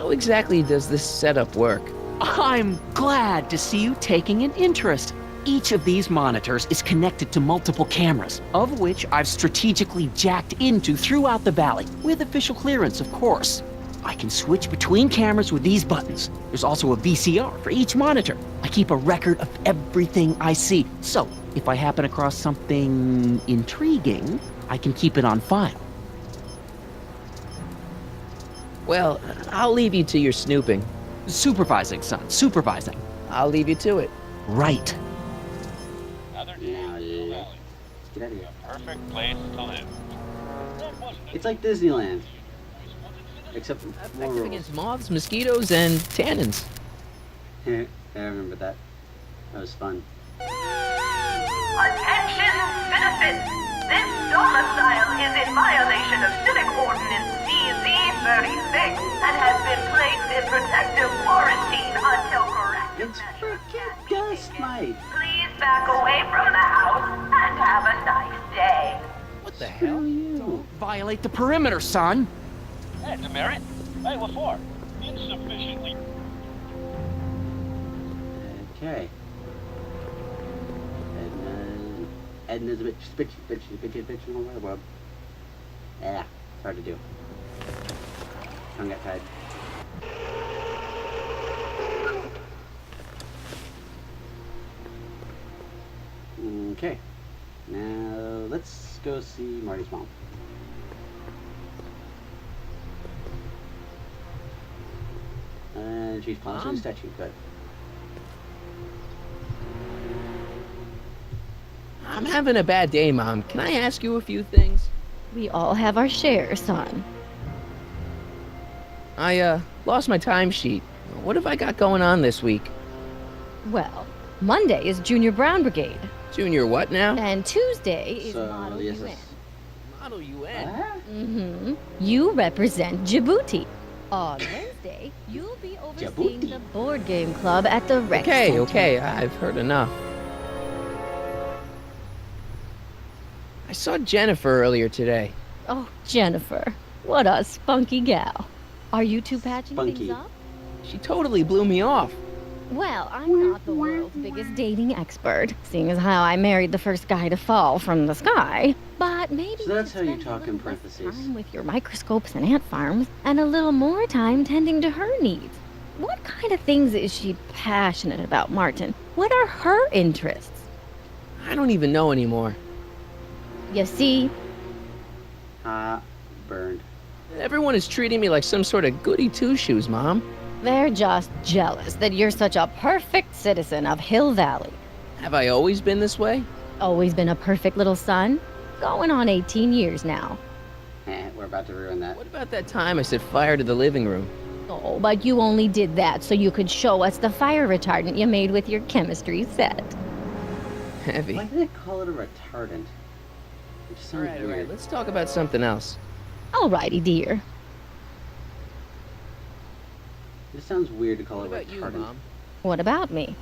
How exactly does this setup work? I'm glad to see you taking an interest. Each of these monitors is connected to multiple cameras, of which I've strategically jacked into throughout the valley, with official clearance, of course. I can switch between cameras with these buttons. There's also a VCR for each monitor. I keep a record of everything I see, so if I happen across something intriguing, I can keep it on file. Well, I'll leave you to your snooping. Supervising, son, supervising. I'll leave you to it. Right. Another day in the valley. Get out of here. A perfect place to live. That wasn't It's like Disneyland, except more Effective rules. against moths, mosquitoes, and tannins. I remember that. That was fun. Attention, citizens! This domicile is in violation of Civic Ordinance CZ-36 and has been placed in protective quarantine until corrective It's measures freaking can be Dust taken. Mite. Please back away from the house and have a nice day. What the hell? Screw you. Don't violate the perimeter, son. Hey, demerit. Hey, what for? Insufficiently. Okay. Edna's a bitch in the world. Yeah, it's hard to do. Tongue got tied. Okay. Now, let's go see Marty's mom. And she's polishing Mom? a statue. Good. I'm having a bad day, Mom. Can I ask you a few things? We all have our share, son. I, lost my timesheet. What have I got going on this week? Well, Monday is Junior Brown Brigade, Junior what now? and Tuesday is So, Model yes, UN. Model UN. Ah, Mm-hmm. You represent Djibouti. On Wednesday, you'll be overseeing Djibouti. the board game club at the rec Okay, center. okay, I've heard enough. I saw Jennifer earlier today. Oh, Jennifer, what a spunky gal. Are you two patching Spunky. things up? She totally blew me off. Well, I'm not the world's biggest dating expert, seeing as how I married the first guy to fall from the sky. But maybe So that's you how you could spend talk a in little less parentheses. time with your microscopes and ant farms, and a little more time tending to her needs. What kind of things is she passionate about, Martin? What are her interests? I don't even know anymore. You see, burned. Everyone is treating me like some sort of goody two-shoes, Mom. they're just jealous that you're such a perfect citizen of Hill Valley. Have I always been this way? Always been a perfect little son. Going on 18 years now. We're about to ruin that. What about that time I set fire to the living room? Oh, but you only did that so you could show us the fire retardant you made with your chemistry set. Heavy. Why did they call it a retardant? It just sounds Alright, weird. let's talk about something else. Alrighty, dear. It just sounds weird to call What it about you, retardant. Mom? What about me?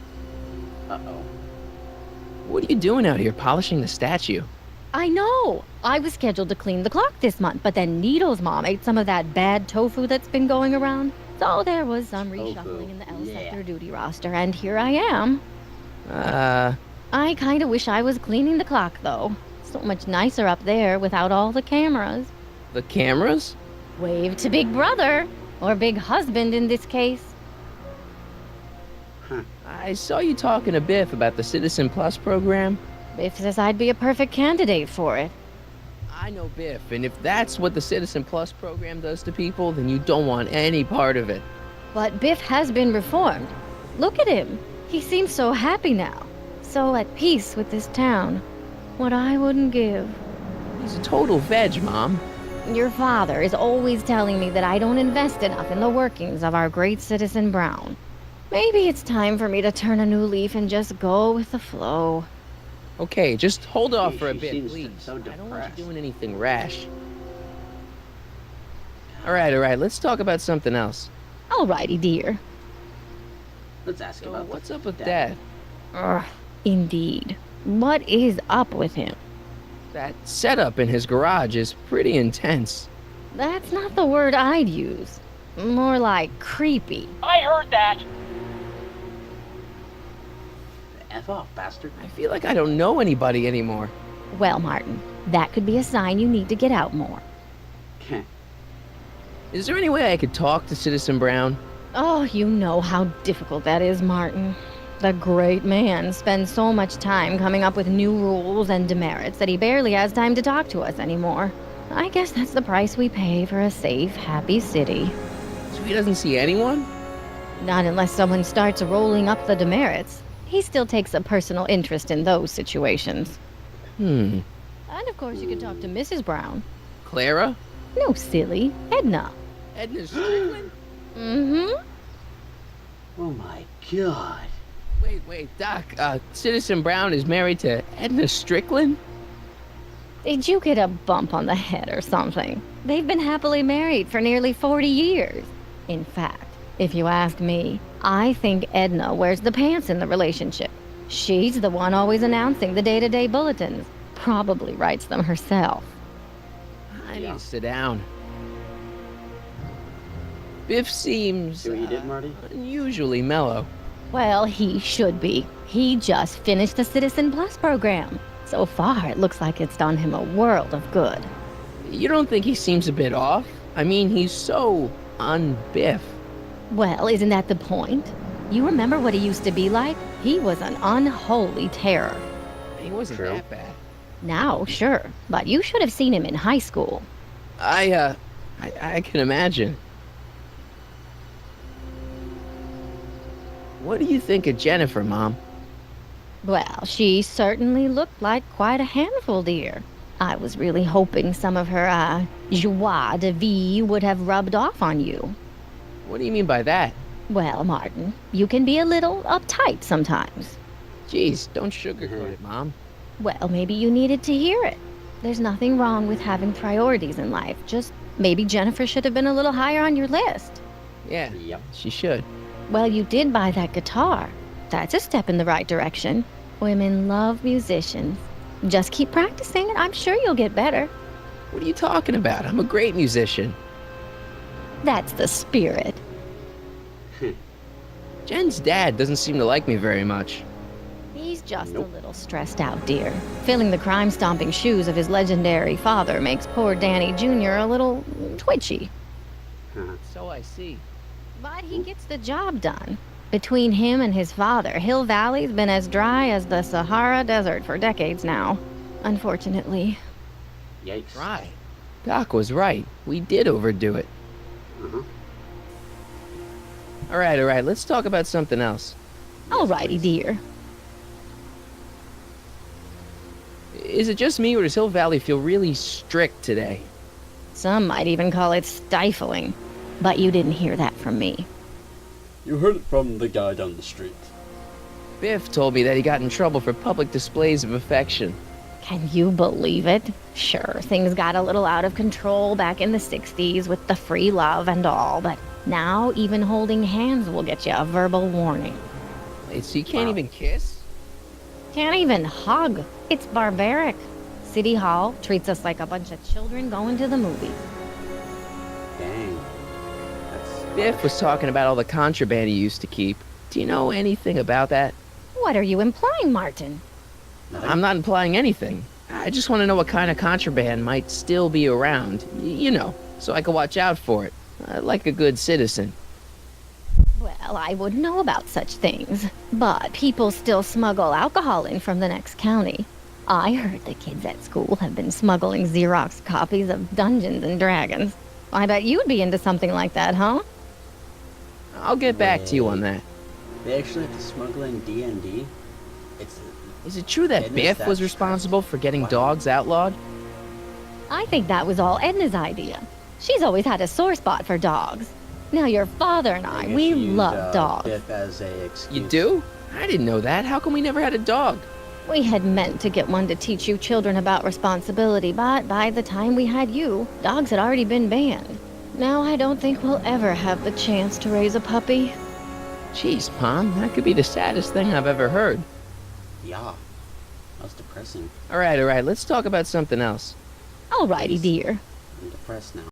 Uh-oh. What are you doing out here polishing the statue? I know! I was scheduled to clean the clock this month, but then Needle's mom ate some of that bad tofu that's been going around. So there was some Tofu, reshuffling in the L yeah. sector duty roster, and here I am. I kinda wish I was cleaning the clock, though. So much nicer up there without all the cameras. the cameras? Wave to Big Brother, or Big Husband in this case. I saw you talking to Biff about the Citizen Plus program. Biff says I'd be a perfect candidate for it. I know Biff, and if that's what the Citizen Plus program does to people, then you don't want any part of it. But Biff has been reformed. Look at him. He seems so happy now. So at peace with this town. What I wouldn't give. He's a total veg, Mom. Your father is always telling me that I don't invest enough in the workings of our great citizen Brown. Maybe it's time for me to turn a new leaf and just go with the flow. Okay, just hold off for a She bit, seems please. so I don't want depressed. you doing anything rash. Alright, let's talk about something else. Alrighty, dear. Let's ask So, about what's up with Dad? Ugh, indeed. What is up with him? That setup in his garage is pretty intense. That's not the word I'd use. More like creepy. I heard that. F off, bastard. I feel like I don't know anybody anymore. Well, Martin, that could be a sign you need to get out more. Heh. Is there any way I could talk to Citizen Brown? Oh, you know how difficult that is, Martin. The great man spends so much time coming up with new rules and demerits that he barely has time to talk to us anymore. I guess that's the price we pay for a safe, happy city. So he doesn't see anyone? Not unless someone starts rolling up the demerits. He still takes a personal interest in those situations. And of course, you could talk to Mrs. Brown. Clara? No, silly. Edna. Edna Strickland? Mm-hmm. Oh my god. Wait, Doc, Citizen Brown is married to Edna Strickland? Did you get a bump on the head or something? They've been happily married for nearly 40 years. In fact, if you ask me, I think Edna wears the pants in the relationship. She's the one always announcing the day-to-day bulletins. Probably writes them herself. I need to sit down. Biff seems See what you did, Marty? unusually mellow. Well, he should be. He just finished the Citizen Plus program. So far, it looks like it's done him a world of good. You don't think he seems a bit off? I mean, he's so un-Biff. Well, isn't that the point? You remember what he used to be like? He was an unholy terror. He wasn't True. that bad. Now, sure, but you should have seen him in high school. I can imagine. What do you think of Jennifer, Mom? Well, she certainly looked like quite a handful, dear. I was really hoping some of her, joie de vivre would have rubbed off on you. What do you mean by that? Well, Martin, you can be a little uptight sometimes. Jeez, don't sugarcoat it, Mom. Well, maybe you needed to hear it. There's nothing wrong with having priorities in life. Just maybe Jennifer should have been a little higher on your list. Yeah, Yep. she should. Well, you did buy that guitar. That's a step in the right direction. Women love musicians. Just keep practicing and I'm sure you'll get better. What are you talking about? I'm a great musician. That's the spirit. Jen's dad doesn't seem to like me very much. He's just Nope. a little stressed out, dear. Filling the crime-stomping shoes of his legendary father makes poor Danny Jr. a little twitchy. So I see. But he gets the job done. Between him and his father, Hill Valley's been as dry as the Sahara Desert for decades now. Unfortunately. Yikes. Right. Doc was right. We did overdo it. Uh-huh. All right. Let's talk about something else. Alrighty, dear. Is it just me, or does Hill Valley feel really strict today? Some might even call it stifling. But you didn't hear that from me. You heard it from the guy down the street. Biff told me that he got in trouble for public displays of affection. Can you believe it? Sure, things got a little out of control back in the 60s with the free love and all, but now even holding hands will get you a verbal warning. Wait, so you can't even kiss? Can't even hug. It's barbaric. City Hall treats us like a bunch of children going to the movies. Dang. That's Biff was talking about all the contraband he used to keep. Do you know anything about that? What are you implying, Martin? I'm not implying anything. I just want to know what kind of contraband might still be around. You know, so I can watch out for it. Like a good citizen. Well, I wouldn't know about such things, but people still smuggle alcohol in from the next county. I heard the kids at school have been smuggling Xerox copies of Dungeons and Dragons. I bet you'd be into something like that, huh? I'll get back to you on that. They actually have to smuggle in D&D? It's... Is it true that Edna's Biff was that responsible for getting Wow. dogs outlawed? I think that was all Edna's idea. She's always had a sore spot for dogs. Now your father and I, guess we you used, love dogs. Biff as a excuse. You do? I didn't know that. How come we never had a dog? We had meant to get one to teach you children about responsibility, but by the time we had you, dogs had already been banned. Now I don't think we'll ever have the chance to raise a puppy. Jeez, Mom, that could be the saddest thing I've ever heard. Yeah. That's depressing. All right, let's talk about something else. Alrighty, dear. I'm depressed now.